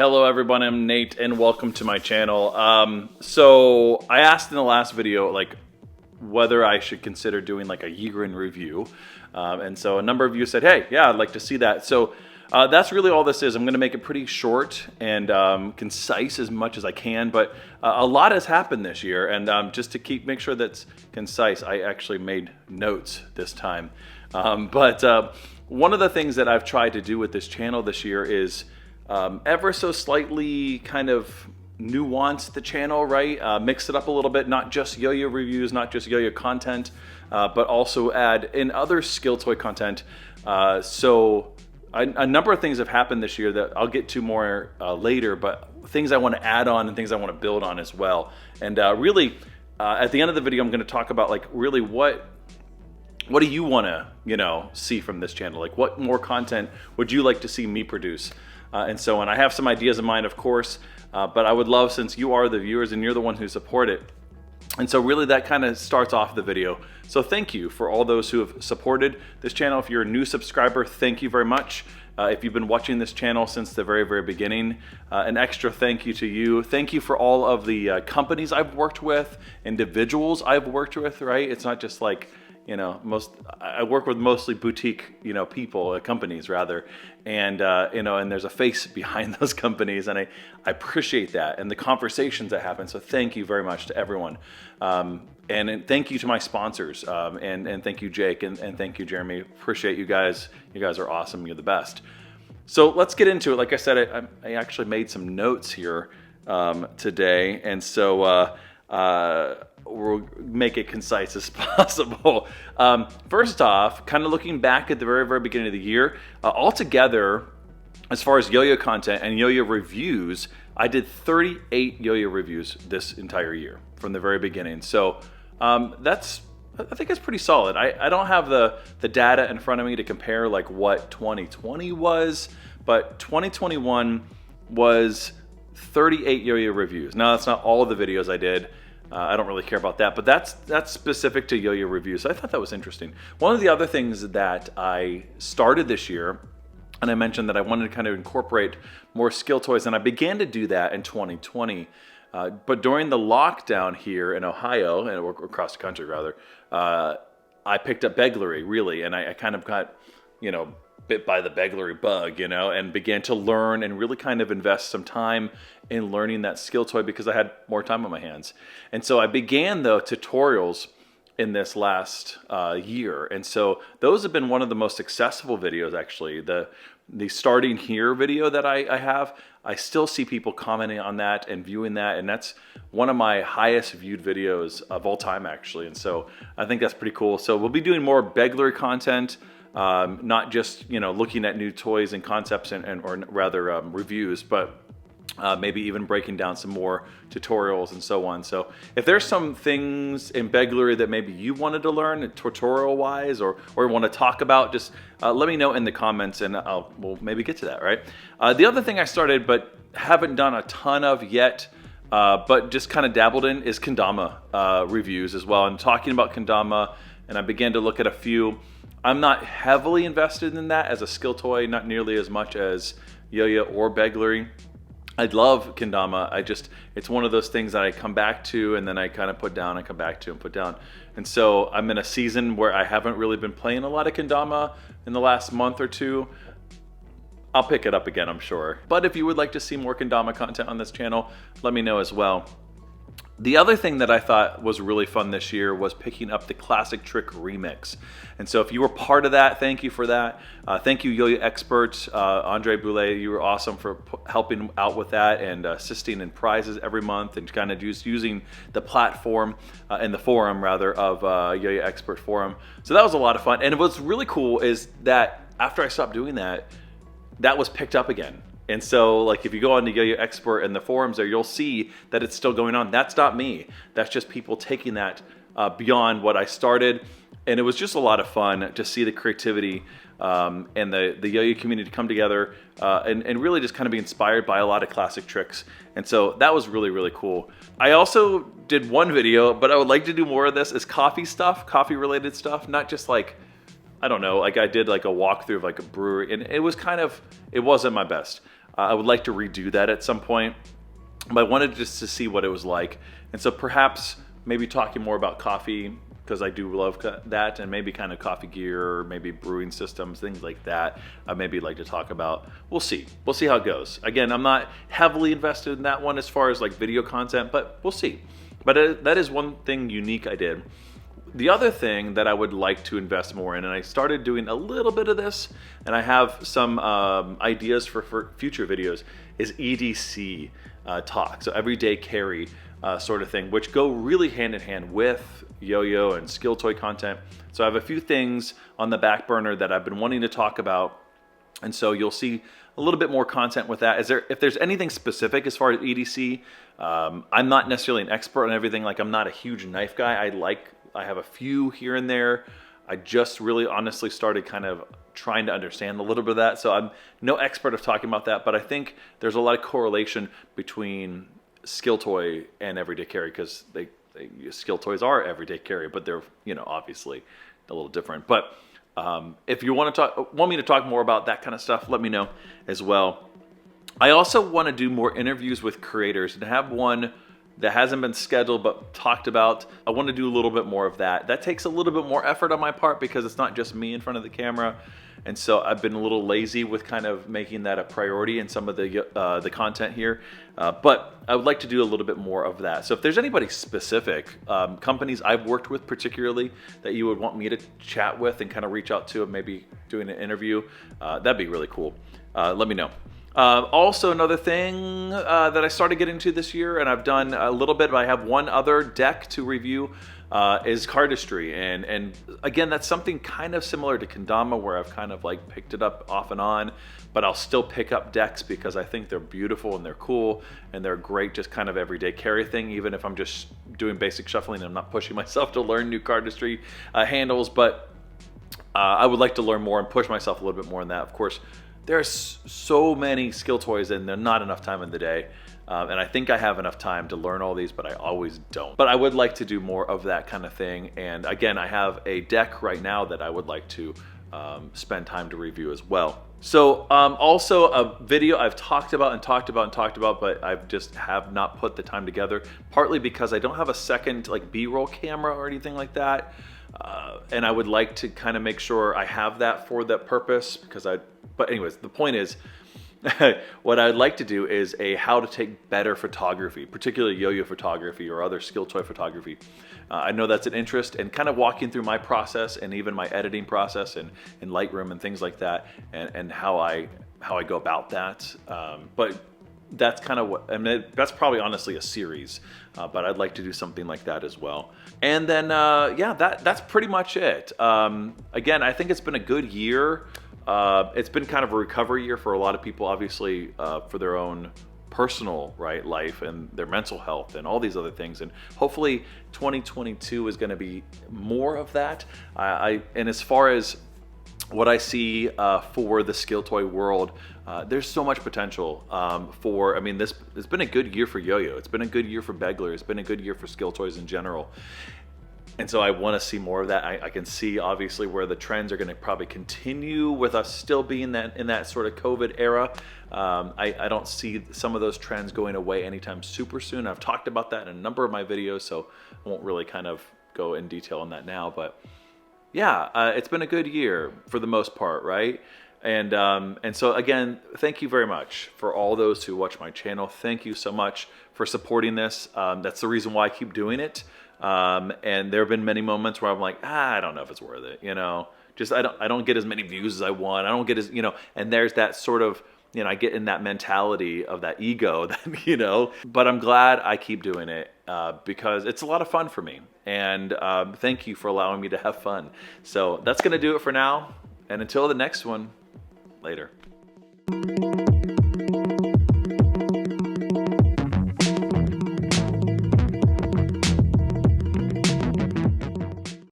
Hello everyone, I'm Nate and welcome to my channel. So I asked in the last video like whether I should consider doing like a year in review. And so a number of you said, hey, yeah, I'd like to see that. So that's really all this is. I'm gonna make it pretty short and concise as much as I can, but a lot has happened this year. And just to make sure that's concise, I actually made notes this time. But one of the things that I've tried to do with this channel this year is ever so slightly kind of nuance the channel, right? Mix it up a little bit, not just yo-yo reviews, not just yo-yo content, but also add in other skill toy content. So a number of things have happened this year that I'll get to more later, but things I want to add on and things I want to build on as well. And really, at the end of the video, I'm going to talk about like really what do you want to, see from this channel? Like what more content would you like to see me produce? And so on. I have some ideas in mind, of course, but I would love, since you are the viewers and you're the one who support it. And so really that kind of starts off the video. So thank you for all those who have supported this channel. If you're a new subscriber, thank you very much. If you've been watching this channel since the very, very beginning, an extra thank you to you. Thank you for all of the companies I've worked with, individuals I've worked with, right? It's not just like, I work with mostly boutique, people, companies rather, and and there's a face behind those companies, and I appreciate that and the conversations that happen. So thank you very much to everyone, and thank you to my sponsors, and thank you Jake and thank you Jeremy. Appreciate you guys. You guys are awesome. You're the best. So let's get into it. Like I said, I actually made some notes here today, and so. We'll make it concise as possible. First off, kind of looking back at the very, very beginning of the year, altogether, as far as yo-yo content and yo-yo reviews, I did 38 yo-yo reviews this entire year from the very beginning. So I think that's pretty solid. I don't have the data in front of me to compare like what 2020 was, but 2021 was 38 yo-yo reviews. Now that's not all of the videos I did. I don't really care about that, but that's specific to yo-yo reviews. So I thought that was interesting. One of the other things that I started this year, and I mentioned that I wanted to kind of incorporate more skill toys, and I began to do that in 2020. But during the lockdown here in Ohio, or across the country rather, I picked up Begleri, really, and I kind of got, bit by the Begleri bug, and began to learn and really kind of invest some time in learning that skill toy because I had more time on my hands. And so I began the tutorials in this last year. And so those have been one of the most successful videos, actually. The starting here video that I have, I still see people commenting on that and viewing that, and that's one of my highest viewed videos of all time, actually. And so I think that's pretty cool. So we'll be doing more Begleri content, not just looking at new toys and concepts or rather reviews, but maybe even breaking down some more tutorials and so on. So if there's some things in Begleri that maybe you wanted to learn tutorial wise or want to talk about, just let me know in the comments and we'll maybe get to that, right? The other thing I started but haven't done a ton of yet, but just kind of dabbled in, is Kendama reviews as well. And talking about Kendama, and I began to look at a few. I'm not heavily invested in that as a skill toy, not nearly as much as yo-yo or Begleri. I love Kendama. It's one of those things that I come back to and then I kind of put down and come back to and put down. And so I'm in a season where I haven't really been playing a lot of Kendama in the last month or two. I'll pick it up again, I'm sure. But if you would like to see more Kendama content on this channel, let me know as well. The other thing that I thought was really fun this year was picking up the Classic Trick Remix. And so if you were part of that, thank you for that. Thank you, Yo-Yo Expert, Andre Boulay. You were awesome for helping out with that and assisting in prizes every month and kind of just using the platform and the forum, rather, of Yo-Yo Expert Forum. So that was a lot of fun. And what's really cool is that after I stopped doing that, that was picked up again. And so, like, if you go on to Yo-Yo Expert and the forums there, you'll see that it's still going on. That's not me. That's just people taking that beyond what I started. And it was just a lot of fun to see the creativity and the yo-yo community come together and really just kind of be inspired by a lot of classic tricks. And so that was really, really cool. I also did one video, but I would like to do more of this, is coffee stuff, coffee related stuff, not just like, I don't know, like I did like a walkthrough of like a brewery, and it was kind of, it wasn't my best. I would like to redo that at some point, but I wanted just to see what it was like. And so perhaps maybe talking more about coffee, because I do love that, and maybe kind of coffee gear, or maybe brewing systems, things like that. I maybe like to talk about. We'll see how it goes. Again, I'm not heavily invested in that one as far as like video content, but we'll see. But that is one thing unique I did. The other thing that I would like to invest more in, and I started doing a little bit of this, and I have some ideas for future videos, is EDC talk, so everyday carry sort of thing, which go really hand in hand with yo-yo and skill toy content. So I have a few things on the back burner that I've been wanting to talk about, and so you'll see a little bit more content with that. If there's anything specific as far as EDC, I'm not necessarily an expert on everything. Like, I'm not a huge knife guy. I have a few here and there. I just really honestly started kind of trying to understand a little bit of that. So I'm no expert of talking about that, but I think there's a lot of correlation between skill toy and everyday carry, because skill toys are everyday carry, but they're, you know, obviously a little different. But if you want me to talk more about that kind of stuff, let me know as well. I also want to do more interviews with creators, and have one that hasn't been scheduled but talked about. I want to do a little bit more of that. That takes a little bit more effort on my part, because it's not just me in front of the camera. And so I've been a little lazy with kind of making that a priority in some of the content here. But I would like to do a little bit more of that. So if there's anybody specific, companies I've worked with particularly, that you would want me to chat with and kind of reach out to, and maybe doing an interview, that'd be really cool. Let me know. Also, another thing that I started getting into this year, and I've done a little bit, but I have one other deck to review, is Cardistry. And again, that's something kind of similar to Kendama, where I've kind of like picked it up off and on, but I'll still pick up decks because I think they're beautiful and they're cool and they're great, just kind of everyday carry thing, even if I'm just doing basic shuffling and I'm not pushing myself to learn new Cardistry handles. But I would like to learn more and push myself a little bit more in that. Of course, there's so many skill toys and there's not enough time in the day. And I think I have enough time to learn all these, but I always don't. But I would like to do more of that kind of thing. And again, I have a deck right now that I would like to spend time to review as well. So also a video I've talked about, but I've just have not put the time together, partly because I don't have a second like B-roll camera or anything like that. And I would like to kind of make sure I have that for that purpose, but anyways, the point is, what I'd like to do is a how to take better photography, particularly yo-yo photography or other skill toy photography. I know that's an interest, and kind of walking through my process and even my editing process and in Lightroom and things like that, and how I go about that. But that's kind of what, I mean, that's probably honestly a series, but I'd like to do something like that as well. And then, yeah, that's pretty much it. Again, I think it's been a good year. It's been kind of a recovery year for a lot of people, obviously, for their own personal life and their mental health and all these other things. And hopefully 2022 is going to be more of that. And as far as what I see for the skill toy world, there's so much potential I mean, it's been a good year for yo-yo. It's been a good year for Begleri. It's been a good year for skill toys in general. And so I want to see more of that. I can see obviously where the trends are going to probably continue with us still being in that sort of COVID era. I don't see some of those trends going away anytime super soon. I've talked about that in a number of my videos, so I won't really kind of go in detail on that now. But yeah, it's been a good year for the most part, right? And so again, thank you very much for all those who watch my channel. Thank you so much for supporting this. That's the reason why I keep doing it. And there have been many moments where I'm like, I don't know if it's worth it, you know, just I don't get as many views as I want. I don't get as, you know, and there's that sort of, you know, I get in that mentality of that ego that, you know, but I'm glad I keep doing it because it's a lot of fun for me. And thank you for allowing me to have fun. So that's going to do it for now. And until the next one, later.